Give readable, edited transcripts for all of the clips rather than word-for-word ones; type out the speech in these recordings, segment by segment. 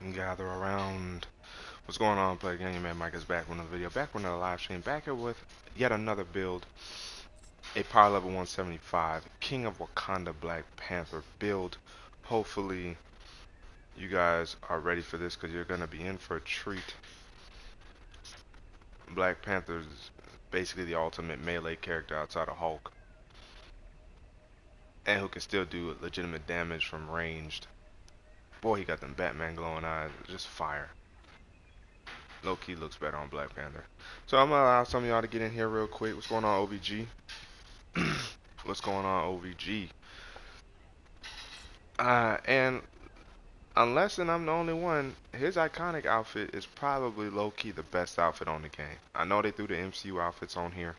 and gather around. What's going on, Play Game? Man, Micah's back with another video, back with another live stream, back here with yet another build, a power level 175, King of Wakanda Black Panther build. Hopefully, you guys are ready for this because you're going to be in for a treat. Black Panther is basically the ultimate melee character outside of Hulk, and who can still do legitimate damage from ranged. Boy, he got them Batman glowing eyes, just fire. Low key looks better on Black Panther. So I'm gonna allow some of y'all to get in here real quick. What's going on, OVG? What's going on, OVG? And unless and I'm the only one, his iconic outfit is probably low key the best outfit on the game. I know they threw the MCU outfits on here,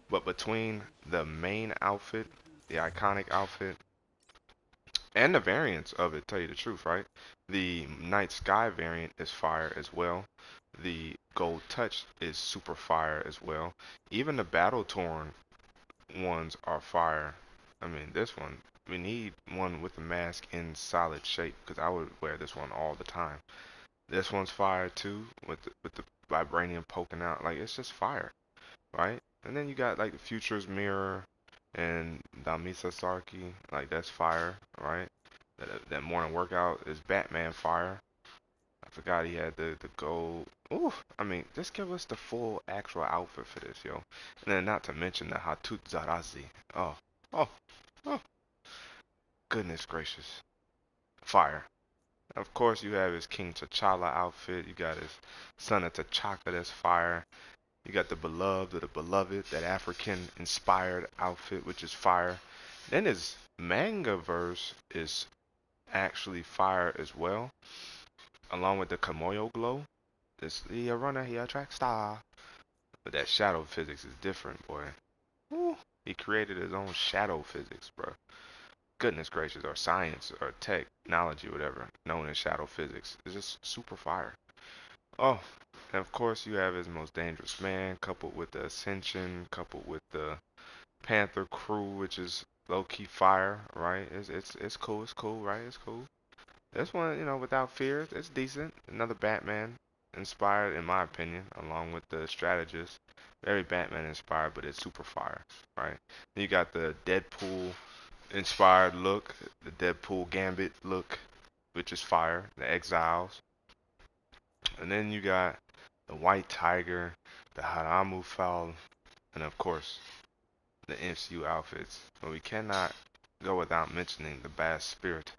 but between the main outfit, the iconic outfit, and the variants of it, tell you the truth, right? The Night Sky variant is fire as well. The Gold Touch is super fire as well. Even the Battle Torn ones are fire. I mean, this one, we need one with the mask in solid shape because I would wear this one all the time. This one's fire too, with the vibranium poking out. Like, it's just fire, right? And then you got like the Future's Mirror and Damisa Sarki. Like, that's fire, right? That morning workout is Batman fire. I forgot he had the gold. Ooh, I mean, just give us the full actual outfit for this, yo. And then not to mention the Hatut Zarazi. Oh, oh, oh, goodness gracious. Fire. Of course, you have his King T'Challa outfit. You got his Son of T'Chaka that's fire. You got the Beloved of the Beloved, that African-inspired outfit, which is fire. Then his manga verse is actually fire as well, along with the Kamoyo glow. This he a runner, he a track star. But that shadow physics is different, boy. Woo. He created his own shadow physics, bro. Goodness gracious, or science, or technology, whatever, known as shadow physics. It's just super fire. Oh, and of course you have his most dangerous man, coupled with the Ascension, coupled with the Panther crew, which is low key fire, right? It's cool, it's cool, right? It's cool. This one, without fear, it's decent. Another Batman inspired, in my opinion, along with the strategist. Very Batman inspired, but it's super fire, right? Then you got the Deadpool inspired look, the Deadpool Gambit look, which is fire. The Exiles, and then you got the White Tiger, the Haramu Fowl, and of course the MCU outfits. But we cannot go without mentioning the Bad Spirit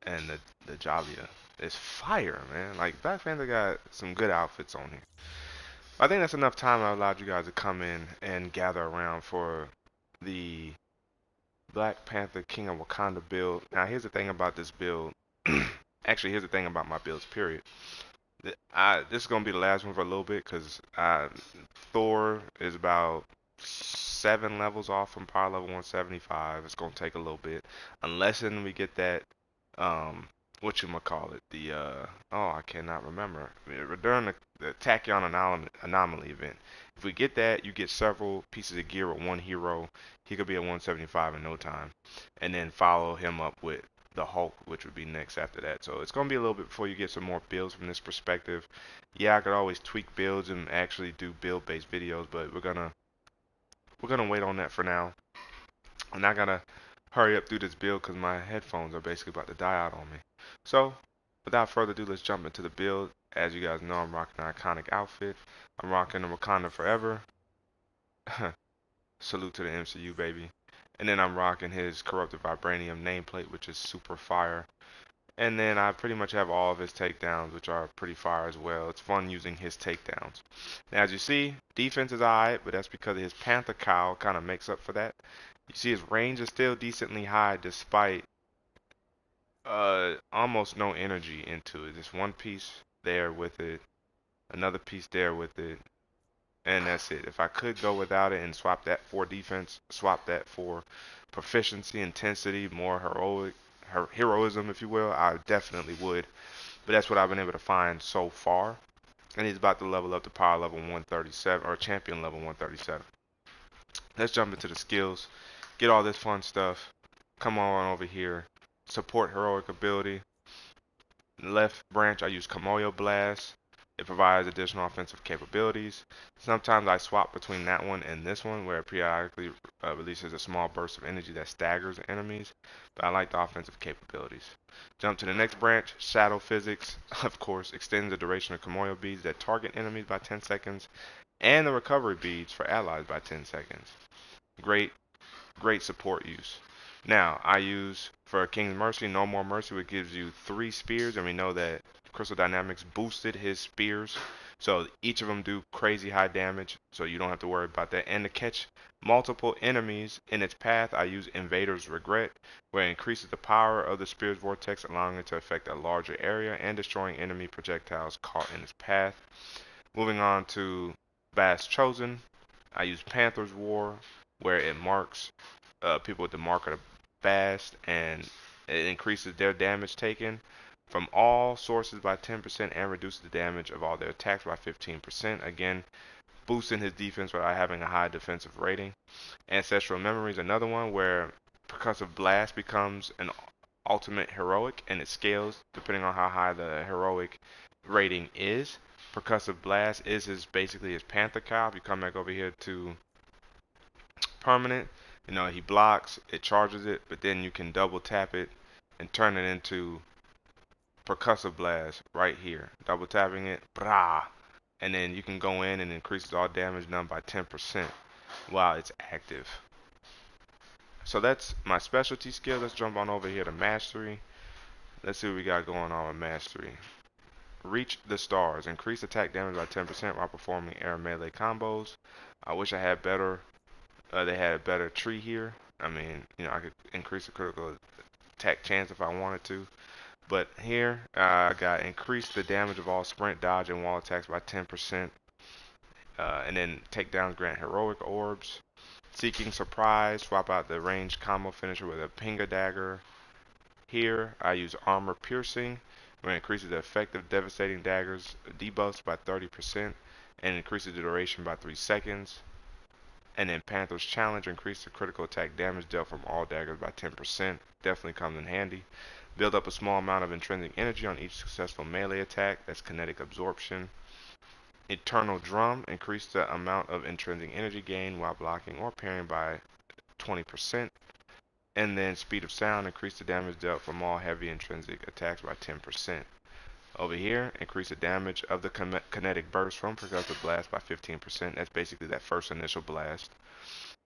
and the Jalia. It's fire, man. Like, Black Panther got some good outfits on here. I think that's enough time I allowed you guys to come in and gather around for the Black Panther King of Wakanda build. Now, here's the thing about this build. Actually, here's the thing about my builds, period. This is going to be the last one for a little bit because Thor is about 7 levels off from power level 175. It's going to take a little bit. Unless then we get that whatchamacallit, the oh, I cannot remember. During the Tachyon anomaly event. If we get that, you get several pieces of gear with one hero. He could be at 175 in no time. And then follow him up with the Hulk, which would be next after that. So it's gonna be a little bit before you get some more builds from this perspective. Yeah, I could always tweak builds and actually do build-based videos, but we're gonna wait on that for now. I'm not gonna hurry up through this build because my headphones are basically about to die out on me. So, without further ado, let's jump into the build. As you guys know, I'm rocking an iconic outfit. I'm rocking the Wakanda Forever. Salute to the MCU, baby. And then I'm rocking his Corrupted Vibranium nameplate, which is super fire. And then I pretty much have all of his takedowns, which are pretty fire as well. It's fun using his takedowns. Now, as you see, defense is alright, but that's because his Panther cowl kind of makes up for that. You see his range is still decently high despite almost no energy into it. Just one piece there with it, another piece there with it, and that's it. If I could go without it and swap that for defense, swap that for proficiency, intensity, more heroism, if you will, I definitely would. But that's what I've been able to find so far. And he's about to level up to power level 137, or champion level 137. Let's jump into the skills, get all this fun stuff. Come on over here, support heroic ability. Left branch, I use Kamoyo Blast. It provides additional offensive capabilities. Sometimes I swap between that one and this one, where it periodically releases a small burst of energy that staggers enemies. But I like the offensive capabilities. Jump to the next branch, Shadow Physics. Of course, extends the duration of Kamoyo beads that target enemies by 10 seconds, and the recovery beads for allies by 10 seconds. Great great support use. Now, I use for King's Mercy, No More Mercy, which gives you 3 spears, and we know that Crystal Dynamics boosted his spears. So each of them do crazy high damage, so you don't have to worry about that. And to catch multiple enemies in its path, I use Invader's Regret, where it increases the power of the spear's vortex, allowing it to affect a larger area and destroying enemy projectiles caught in its path. Moving on to Bass Chosen, I use Panther's War, where it marks people with the mark of the fast, and it increases their damage taken from all sources by 10% and reduces the damage of all their attacks by 15%. Again, boosting his defense without having a high defensive rating. Ancestral Memory is another one where Percussive Blast becomes an ultimate heroic, and it scales depending on how high the heroic rating is. Percussive Blast is basically his Panther cow. If you come back over here to permanent, he blocks, it charges it, but then you can double tap it and turn it into Percussive Blast right here. Double tapping it, brah, and then you can go in and increases all damage done by 10% while it's active. So that's my specialty skill. Let's jump on over here to Mastery. Let's see what we got going on with Mastery. Reach the stars. Increase attack damage by 10% while performing air melee combos. I wish I had better they had a better tree here. I mean, I could increase the critical attack chance if I wanted to. But here, I got increase the damage of all sprint, dodge, and wall attacks by 10%. And then takedowns grant heroic orbs. Seeking surprise, swap out the ranged combo finisher with a Pinga dagger. Here, I use armor piercing, where it increases the effect of devastating daggers debuffs by 30% and increases the duration by 3 seconds. And then Panther's Challenge, increase the critical attack damage dealt from all daggers by 10%. Definitely comes in handy. Build up a small amount of intrinsic energy on each successful melee attack. That's kinetic absorption. Eternal Drum, increase the amount of intrinsic energy gain while blocking or parrying by 20%. And then Speed of Sound, increase the damage dealt from all heavy intrinsic attacks by 10%. Over here, increase the damage of the kinetic burst from Percussive Blast by 15%. That's basically that first initial blast.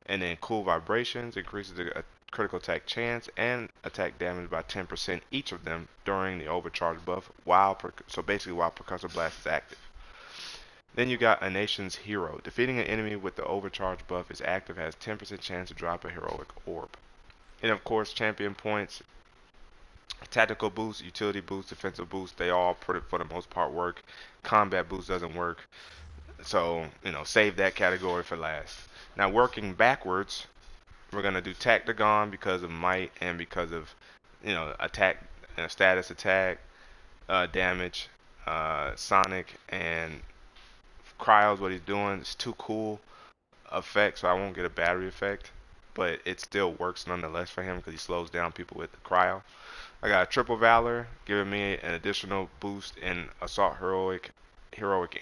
And then Cool Vibrations increases the critical attack chance and attack damage by 10% each of them during the overcharge buff, so basically while Percussive Blast is active. Then you got A Nation's Hero. Defeating an enemy with the overcharge buff is active has 10% chance to drop a heroic orb. And of course, champion points, tactical boost, utility boost, defensive boost, they all for the most part work. Combat boost doesn't work. So, save that category for last. Now, working backwards, we're going to do Tactagon because of might and because of, attack, status attack, damage, Sonic, and Cryo's what he's doing. It's too cool effect, so I won't get a battery effect. But it still works nonetheless for him because he slows down people with the Cryo. I got a Triple Valor, giving me an additional boost in Assault Heroic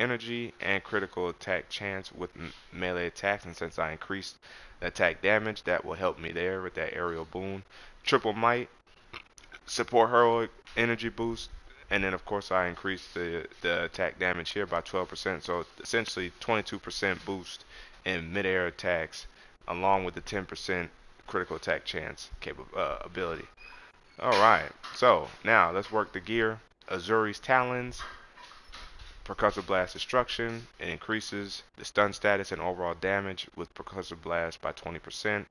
Energy and critical attack chance with melee attacks, and since I increased the attack damage, that will help me there with that aerial boon. Triple Might, support heroic energy boost, and then of course I increased the attack damage here by 12%, so essentially 22% boost in midair attacks along with the 10% critical attack chance ability. Alright, so now let's work the gear. Azuri's Talons, Percussive Blast Destruction. It increases the stun status and overall damage with Percussive Blast by 20%.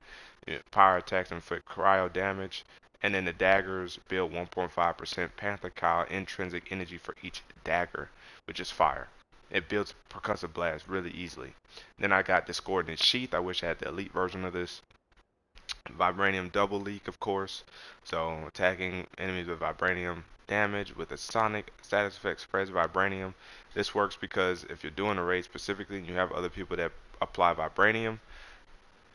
Power attacks inflict cryo damage. And then the daggers build 1.5% Panther Cowl intrinsic energy for each dagger, which is fire. It builds Percussive Blast really easily. Then I got Discordant Sheath. I wish I had the elite version of this. Vibranium Double Leak, of course. So attacking enemies with Vibranium damage with a Sonic status effect spreads Vibranium. This works because if you're doing a raid specifically and you have other people that apply Vibranium,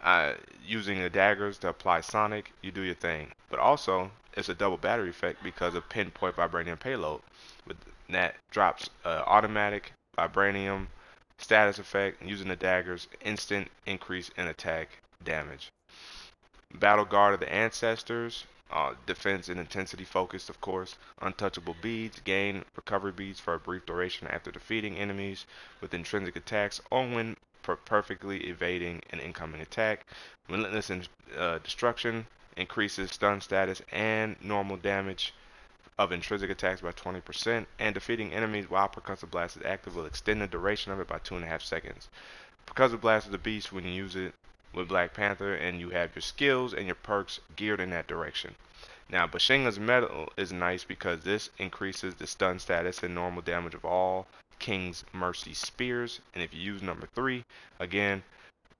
uh, using the daggers to apply sonic, you do your thing. But also, it's a double battery effect because of pinpoint vibranium payload. With that drops automatic vibranium status effect, and using the daggers, instant increase in attack damage. Battle Guard of the Ancestors, defense and intensity focused, of course. Untouchable beads, gain recovery beads for a brief duration after defeating enemies with intrinsic attacks or when perfectly evading an incoming attack. Relentless destruction increases stun status and normal damage of intrinsic attacks by 20%, and defeating enemies while Percussive Blast is active will extend the duration of it by 2.5 seconds. Percussive Blast is a beast when you use it with Black Panther and you have your skills and your perks geared in that direction. Now, Bashinga's Metal is nice because this increases the stun status and normal damage of all King's Mercy spears, and if you use number 3, again,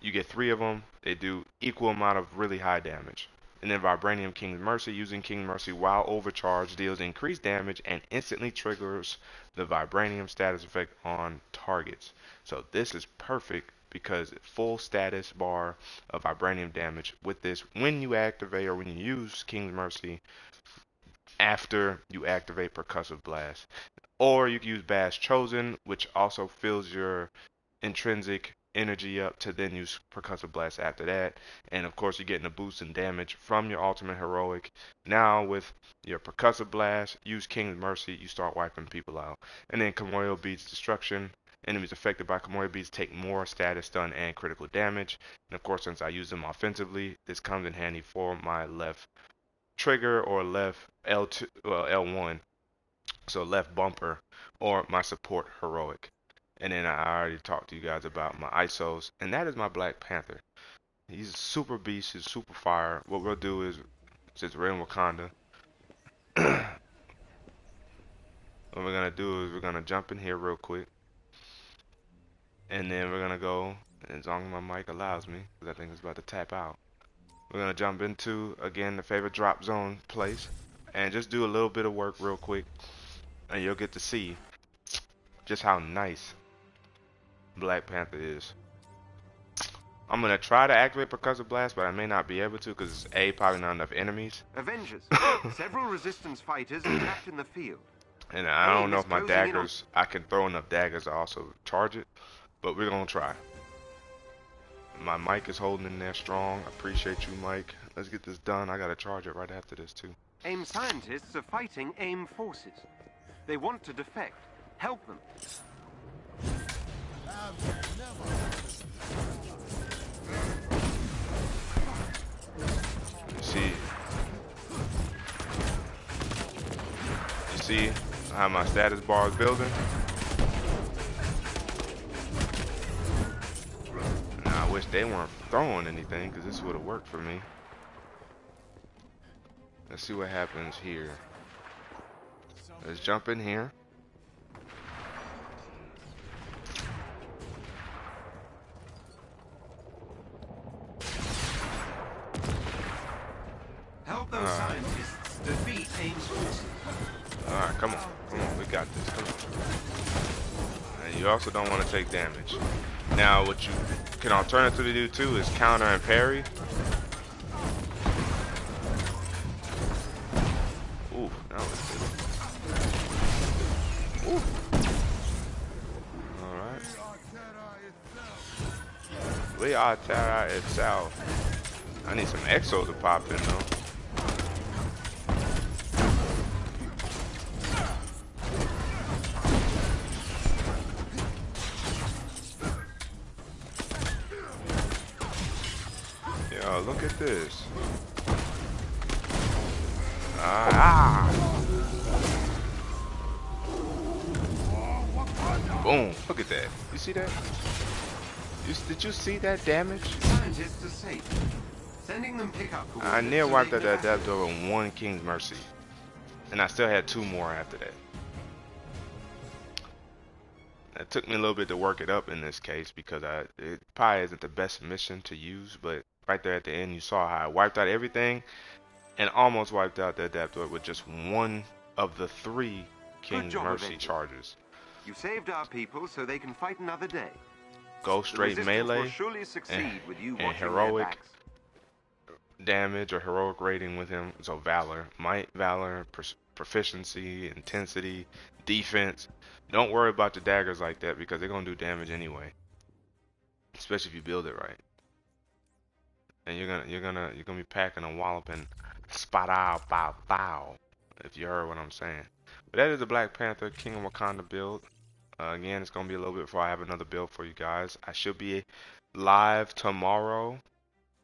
you get 3 of them. They do equal amount of really high damage. And then Vibranium King's Mercy, using King's Mercy while overcharged deals increased damage and instantly triggers the Vibranium status effect on targets. So this is perfect because full status bar of Vibranium damage with this when you activate or when you use King's Mercy after you activate Percussive Blast. Or you can use Bash Chosen, which also fills your intrinsic energy up to then use Percussive Blast after that. And of course, you're getting a boost in damage from your ultimate heroic. Now with your Percussive Blast, use King's Mercy, you start wiping people out. And then Kamoyo Beats Destruction. Enemies affected by Kamoyo Beats take more status, stun, and critical damage. And of course, since I use them offensively, this comes in handy for my left trigger or left L2, L1. So left bumper or my support heroic. And then I already talked to you guys about my ISOs, and that is my Black Panther. He's a super beast, he's super fire. What we'll do is, since we're in Wakanda, what we're gonna do is we're gonna jump in here real quick, and then we're gonna go, as long as my mic allows me, because I think it's about to tap out. We're gonna jump into again the favorite drop zone place, and just do a little bit of work real quick, and you'll get to see just how nice Black Panther is. I'm gonna try to activate Percussive Blast, but I may not be able to because A, probably not enough enemies. Avengers. Several resistance fighters are trapped in the field. And I don't know if my daggers, I can throw enough daggers to also charge it, but we're gonna try. My mic is holding in there strong. I appreciate you, Mike. Let's get this done. I gotta charge it right after this too. AIM scientists are fighting AIM forces. They want to defect. Help them. You see how my status bar is building? Now I wish they weren't throwing anything because this would have worked for me. Let's see what happens here. Let's jump in here. Help those scientists defeat AIM's forces. Alright, come on, we got this, come on. And you also don't want to take damage. Now what you can alternatively do too is counter and parry. Ooh, that was good. Ooh. Alright. We are Terra itself. I need some exos to pop in though. Yo, look at this. Boom. Look at that. You see that? Did you see that damage? Scientists are safe. Sending them pickup. I near wiped out that depth over one King's Mercy. And I still had 2 more after that. It took me a little bit to work it up in this case because it probably isn't the best mission to use, but right there at the end you saw how I wiped out everything and almost wiped out the Adaptor with just 1 of the 3 King's Mercy charges. You saved our people so they can fight another day. go The straight resistance will melee surely and, succeed with you and watching their heroic backs. damage or heroic rating with him. So valor, might, valor, proficiency, intensity, defense. Don't worry about the daggers like that because they're gonna do damage anyway, especially if you build it right. And you're gonna be packing a walloping spot out bow bow if you heard what I'm saying. But that is the Black Panther King of Wakanda build. Again, it's gonna be a little bit before I have another build for you guys. I should be live tomorrow,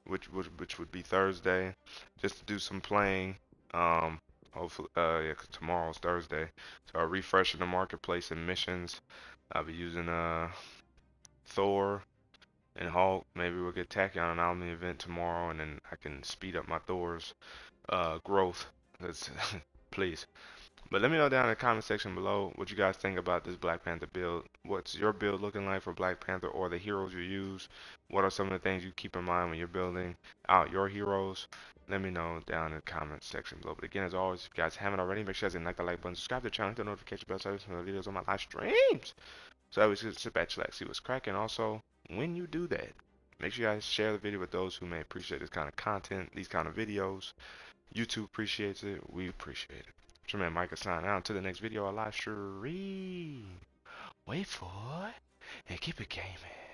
which would be Thursday, just to do some playing. Hopefully, yeah, 'cause tomorrow's Thursday, so I'll refresh in the marketplace and missions. I'll be using Thor and Hulk. Maybe we'll get Tacky on an Omni event tomorrow, and then I can speed up my Thor's growth. That's please. But let me know down in the comment section below what you guys think about this Black Panther build. What's your build looking like for Black Panther or the heroes you use? What are some of the things you keep in mind when you're building out your heroes? Let me know down in the comment section below. But again, as always, if you guys haven't already, make sure you hit the like button, subscribe to the channel, hit the notification bell so you can videos on my live streams. So I always sit back, chillax, see what's cracking. Also, when you do that, make sure you guys share the video with those who may appreciate this kind of content, these kind of videos. YouTube appreciates it. We appreciate it. It's your man Micah signing out. Until the next video, I live stream. Wait for it and keep it gaming.